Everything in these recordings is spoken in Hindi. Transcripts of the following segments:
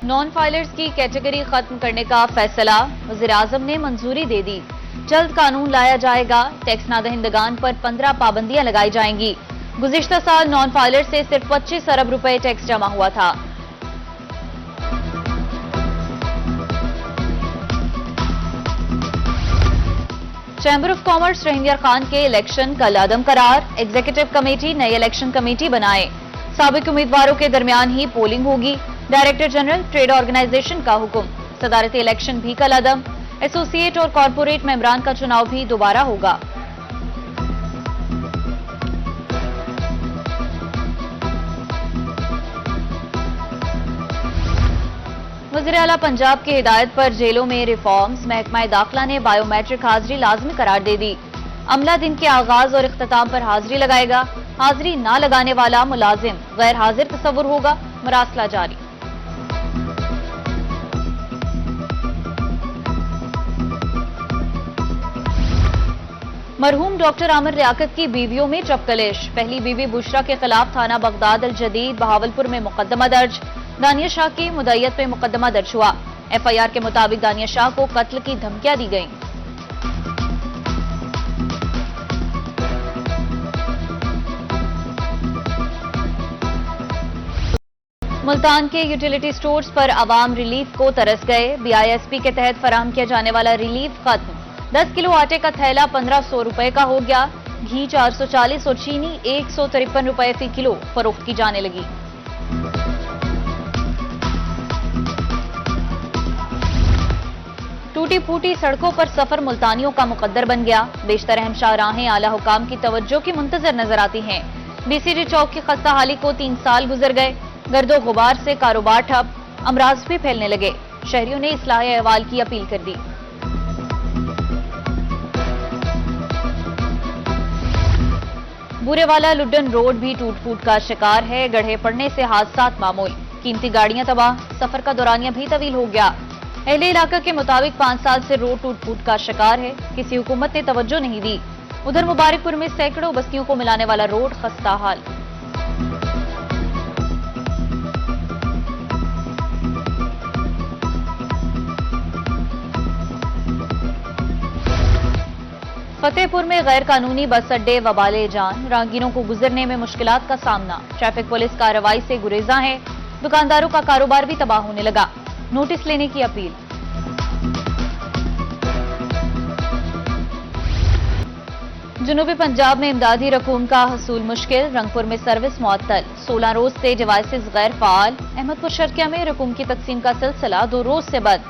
नॉन फाइलर्स की कैटेगरी खत्म करने का फैसला, वज़ीर-ए-आज़म ने मंजूरी दे दी। जल्द कानून लाया जाएगा। टैक्स नादहिंदगान पर 15 पाबंदियां लगाई जाएंगी। गुज़िश्ता साल नॉन फाइलर से सिर्फ 25 अरब रुपए टैक्स जमा हुआ था। चैंबर ऑफ कॉमर्स रहीमयार खान के इलेक्शन कल अदम करार। एग्जीक्यूटिव कमेटी नई इलेक्शन कमेटी बनाए। साबिक उम्मीदवारों के दरमियान ही पोलिंग होगी। डायरेक्टर जनरल ट्रेड ऑर्गेनाइजेशन का हुक्म। सदारती इलेक्शन भी कल अदम। एसोसिएट और कॉरपोरेट मेंबरान का चुनाव भी दोबारा होगा। वज़ीर आला पंजाब की हिदायत पर जेलों में रिफॉर्म्स। महकमा दाखिला ने बायोमेट्रिक हाजिरी लाजमी करार दे दी। अमला दिन के आगाज और इख्तिताम पर हाजिरी लगाएगा। हाजिरी ना लगाने वाला मुलाजिम गैर हाजिर तस्वुर होगा। मरासला जारी। मरहूम डॉक्टर आमिर लियाकत की बीवियों में चपकलिश। पहली बीवी बुशरा के खिलाफ थाना बगदाद अल जदीद बहावलपुर में मुकदमा दर्ज। दानिया शाह की मुदय्यत में मुकदमा दर्ज हुआ। एफआईआर के मुताबिक दानिया शाह को कत्ल की धमकियां दी गईं। मुल्तान के यूटिलिटी स्टोर्स पर आवाम रिलीफ को तरस गए। बीआईएसपी के तहत फराहम किया जाने वाला रिलीफ खत्म। 10 किलो आटे का थैला 1500 रुपए का हो गया। घी 440 और चीनी 153 रुपए फी किलो फरोख्त की जाने लगी। टूटी फूटी सड़कों पर सफर मुल्तानियों का मुकद्दर बन गया। बेशतर अहम शाहराहें आला हुकाम की तवज्जो की मुंतजर नजर आती हैं। बीसीडी चौक की खस्ता हाली को 3 साल गुजर गए। गर्दो गुबार से कारोबार ठप, अमराज भी फैलने लगे। शहरियों ने इस्लाह अहवाल की अपील कर दी। बुरेवाला लुड्डन रोड भी टूट फूट का शिकार है। गड्ढे पड़ने से हादसात मामूल। कीमती गाड़ियां तबाह, सफर का दौरानिया भी तवील हो गया। अहले इलाका के मुताबिक 5 साल से रोड टूट फूट का शिकार है। किसी हुकूमत ने तवज्जो नहीं दी। उधर मुबारकपुर में सैकड़ों बस्तियों को मिलाने वाला रोड खस्ता हाल। फतेहपुर में गैर कानूनी बस अड्डे वबाले जान। राहगीरों को गुजरने में मुश्किलात का सामना। ट्रैफिक पुलिस कार्रवाई से गुरेजा है। दुकानदारों का कारोबार भी तबाह होने लगा। नोटिस लेने की अपील। जनूबी पंजाब में इमदादी रकूम का हसूल मुश्किल। रंगपुर में सर्विस मुअत्तल। 16 रोज से डिवाइसेज गैर फाल। अहमदपुर शर्किया में रकूम की तकसीम का सिलसिला 2 रोज से बंद।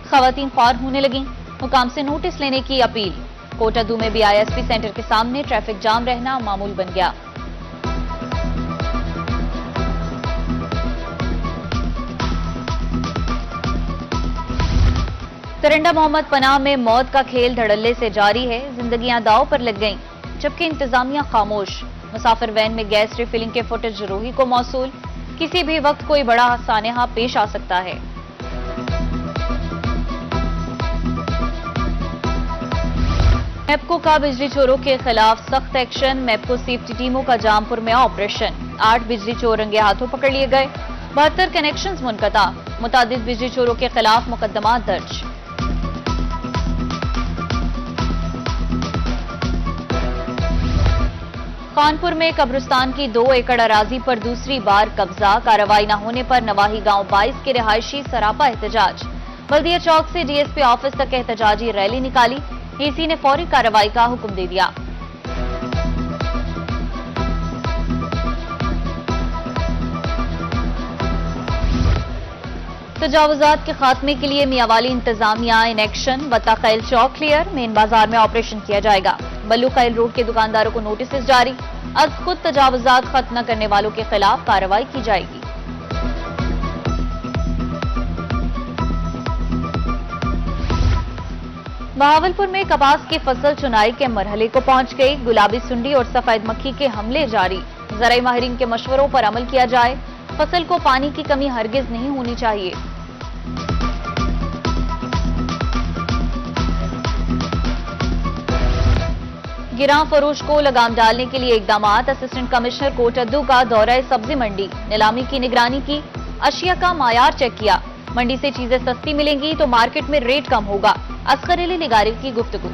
खवातीन ख्वार होने लगी। हुकाम से नोटिस लेने की अपील। कोटादू में बीआईएसपी सेंटर के सामने ट्रैफिक जाम रहना मामूल बन गया। तरंडा मोहम्मद पनाह में मौत का खेल धड़ल्ले से जारी है। जिंदगियां दांव पर लग गईं, जबकि इंतजामिया खामोश। मुसाफिर वैन में गैस रिफिलिंग के फुटेज रोही को मौसूल। किसी भी वक्त कोई बड़ा सानेहा पेश आ सकता है। मेपको का बिजली चोरों के खिलाफ सख्त एक्शन। मेपको सेफ्टी टीमों का जामपुर में ऑपरेशन। 8 बिजली चोर रंगे हाथों पकड़ लिए गए। 72 कनेक्शंस मुनक़ता। मुतादिद बिजली चोरों के खिलाफ मुकदमा दर्ज। कानपुर में कब्रिस्तान की 2 एकड़ अराजी पर दूसरी बार कब्जा। कार्रवाई न होने पर नवाही गांव 22 के रिहायशी सरापा एहतजाज। बल्दिया चौक से डीएसपी ऑफिस तक एहतजाजी रैली निकाली। एसी ने फौरी कार्रवाई का हुक्म दे दिया। तजावुजात के खात्मे के लिए मियावाली इंतजामिया इन एक्शन। वत्ता खैल चौक क्लियर। मेन बाजार में ऑपरेशन किया जाएगा। बल्लू खैल रोड के दुकानदारों को नोटिस जारी। अज खुद तजावुजात खत्म न करने वालों के खिलाफ कार्रवाई की जाएगी। बहावलपुर में कपास की फसल चुनाई के मरहले को पहुंच गई। गुलाबी सुंडी और सफेद मक्खी के हमले जारी। ज़राई माहिरीन के मशवरों पर अमल किया जाए। फसल को पानी की कमी हरगिज नहीं होनी चाहिए। गिरां फरोश को लगाम डालने के लिए इकदामात। असिस्टेंट कमिश्नर कोटादू का दौरा सब्जी मंडी। नीलामी की निगरानी की। अशिया का मायार चेक किया। मंडी से चीजें सस्ती मिलेंगी तो मार्केट में रेट कम होगा। असगर अली निगारी की गुफ्तगू।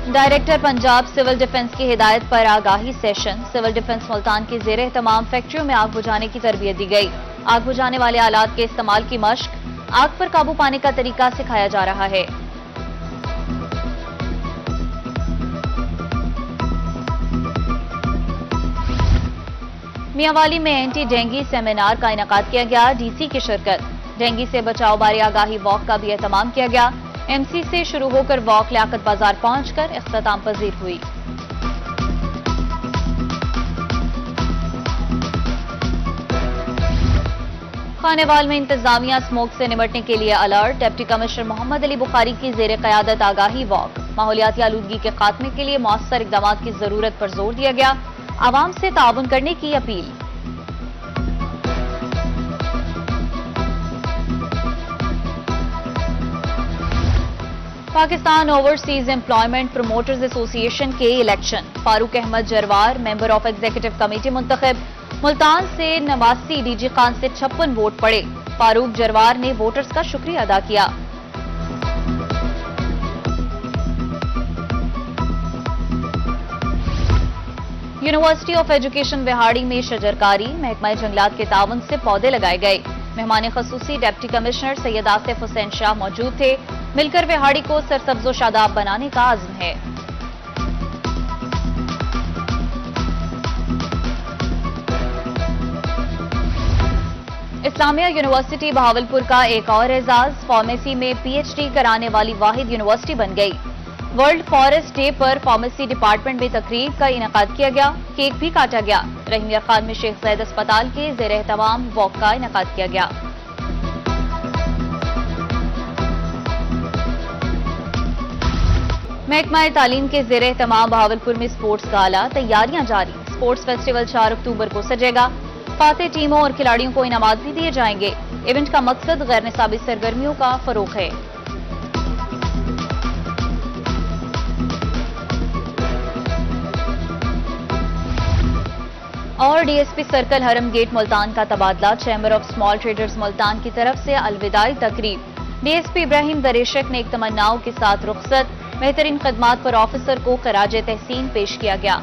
डायरेक्टर पंजाब सिविल डिफेंस की हिदायत पर आगाही सेशन। सिविल डिफेंस मुल्तान की ज़ेरे तमाम फैक्ट्रियों में आग बुझाने की तरबियत दी गई। आग बुझाने वाले आलात के इस्तेमाल की मश्क, आग पर काबू पाने का तरीका सिखाया जा रहा है। मियांवाली में एंटी डेंगू सेमिनार का इनेकाद किया गया। डीसी की शिरकत। डेंगू से बचाव बारे आगाही वॉक का भी एहतमाम किया गया। एमसी से शुरू होकर वॉक लियाकत बाजार पहुंचकर इख्तिताम पजीर हुई। खानेवाल में इंतजामिया स्मोक से निपटने के लिए alert. Deputy commissioner Mohammad Ali Bukhari की ज़ेरे क़यादत आगाही वॉक। माहौलियाती आलूदगी के खात्मे के लिए मौसर इक़दाम की जरूरत पर जोर दिया गया। आवाम से ताउन करने की अपील। Pakistan overseas employment promoters association के election. Farooq Ahmad Jarwar member of executive committee मुंतखब। मुल्तान से 89, डीजी खान से 56 वोट पड़े। फारूक जरवार ने वोटर्स का शुक्रिया अदा किया। यूनिवर्सिटी ऑफ एजुकेशन विहाड़ी में शजरकारी। महकमा जंगलात के तावन से पौधे लगाए गए। मेहमान खसूसी डिप्टी कमिश्नर सैयद आसिफ हुसैन शाह मौजूद थे। मिलकर विहाड़ी को सरसब्जो शादाब बनाने का आज़्म है। इस्लामिया यूनिवर्सिटी बहावलपुर का एक और एजाज। फार्मेसी में पीएचडी कराने वाली वाहिद यूनिवर्सिटी बन गई। वर्ल्ड फॉरेस्ट डे पर फार्मेसी डिपार्टमेंट में तकरीब का इनेकाद किया गया। केक भी काटा गया। रहीमिया खान में शेख ज़ैद अस्पताल के ज़ेर एहतमाम वॉक का इनेकाद किया गया। महकमा तालीम के ज़ेर एहतमाम बहावलपुर में स्पोर्ट्स गाला। तैयारियां जारी। स्पोर्ट्स फेस्टिवल 4 अक्टूबर को सजेगा। फाते टीमों और खिलाड़ियों को इनामात भी दिए जाएंगे। इवेंट का मकसद गैर निसाबी सरगर्मियों का फरोग है। और डीएसपी सर्कल हरम गेट मुल्तान का तबादला। Chamber of small traders Multan की तरफ से अलविदाई तकरीब। डीएसपी इब्राहिम दरेशक ने एक तमन्नाओं के साथ रुखसत। बेहतरीन खदमात पर ऑफिसर को खराज तहसीन पेश किया गया।